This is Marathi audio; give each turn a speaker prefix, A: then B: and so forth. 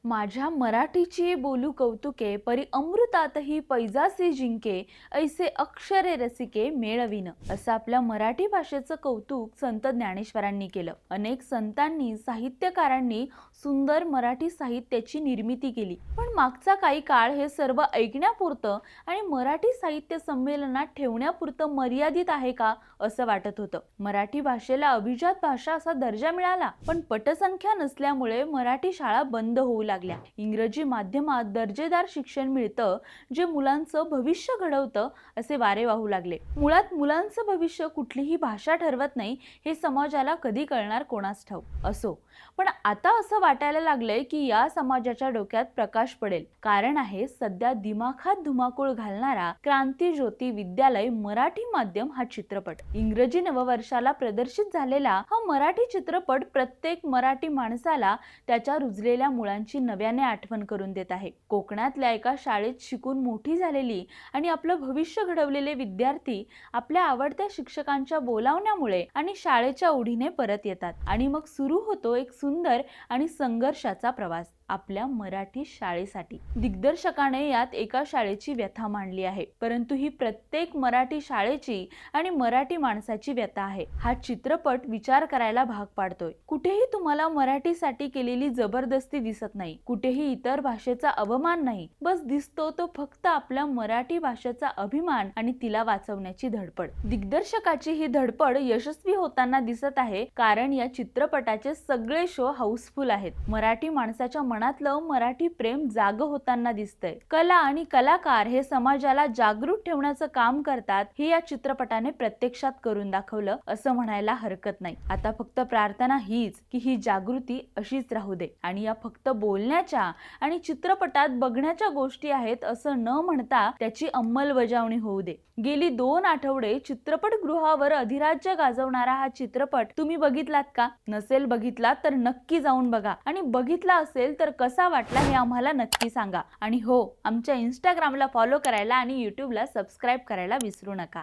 A: माझ्या मराठीची बोलू कौतुके परी अमृतातही पैजासी जिंके ऐसे अक्षरे रसिके मेळविन असं आपल्या मराठी भाषेचं कौतुक संत ज्ञानेश्वरांनी केलं। अनेक संतांनी साहित्यकारांनी सुंदर मराठी साहित्याची निर्मिती केली, पण मागचा काही काळ हे सर्व ऐकण्यापुरतं आणि मराठी साहित्य संमेलनात ठेवण्यापुरतं मर्यादित आहे का असं वाटत होतं। मराठी भाषेला अभिजात भाषा असा दर्जा मिळाला, पण पटसंख्या नसल्यामुळे मराठी शाळा बंद होऊ लागल्या। इंग्रजी माध्यमात दर्जेदार शिक्षण मिळतं जे मुलांचं भविष्य घडवतं असे वारे वाहू लागले। मुळात मुलांचं भविष्य कुठलीही भाषा ठरवत नाही हे समाजाला कधी कळणार कोणास ठाऊक। असो, पण आता असं वाटायला लागलंय की या समाजाच्या डोक्यात प्रकाश पडेल। कारण आहे सध्या दिमाखात धुमाकूळ घालणारा क्रांती ज्योती विद्यालय मराठी माध्यम हा चित्रपट। इंग्रजी नववर्षाला प्रदर्शित झालेला हा मराठी चित्रपट प्रत्येक मराठी माणसाला त्याच्या रुजलेल्या मुलांची नव्याने आठवण करून देत आहे। कोकणातल्या एका शाळेत शिकून मोठी झालेली आणि आपलं भविष्य घडवलेले विद्यार्थी आपल्या आवडत्या शिक्षकांच्या बोलावण्यामुळे आणि शाळेच्या ओढीने परत येतात आणि मग सुरू होतो एक सुंदर आणि संघर्षाचा प्रवास आपल्या मराठी शाळेसाठी। दिग्दर्शकाने यात एका शाळेची व्यथा मांडली आहे, परंतु ही प्रत्येक मराठी शाळेची आणि मराठी माणसाची व्यथा आहे। हा चित्रपट विचार करायला भाग पाडतोय। कुठेही तुम्हाला मराठीसाठी केलेली जबरदस्ती दिसत नाही, कुठेही इतर भाषेचा अवमान नाही, बस दिसतो तो फक्त आपल्या मराठी भाषेचा अभिमान आणि तिला वाचवण्याची धडपड। दिग्दर्शकाची ही धडपड यशस्वी होताना दिसत आहे, कारण या चित्रपटाचे सगळे शो हाऊसफुल आहेत। मराठी माणसाच्या मनातलं मराठी प्रेम जाग होताना दिसतंय। कला आणि कलाकार हे समाजाला जागृत ठेवण्याचं काम करतात हे या चित्रपटाने प्रत्यक्षात करून दाखवलं असं म्हणायला हरकत नाही। आता फक्त प्रार्थना हीच की ही जागृती अशीच राहू दे आणि या फक्त बोलण्याच्या आणि चित्रपटात बघण्याच्या गोष्टी आहेत असं न म्हणता त्याची अंमलबजावणी होऊ दे। गेली 2 आठवडे चित्रपटगृहावर अधिराज्य गाजवणारा हा चित्रपट तुम्ही बघितलात का? नसेल बघितला तर नक्की जाऊन बघा आणि बघितला असेल तर कसा वाटला हे आम्हाला नक्की सांगा। आणि हो, आमच्या इंस्टाग्रामला फॉलो करायला आणि यूट्यूबला सबस्क्राइब करायला विसरू नका।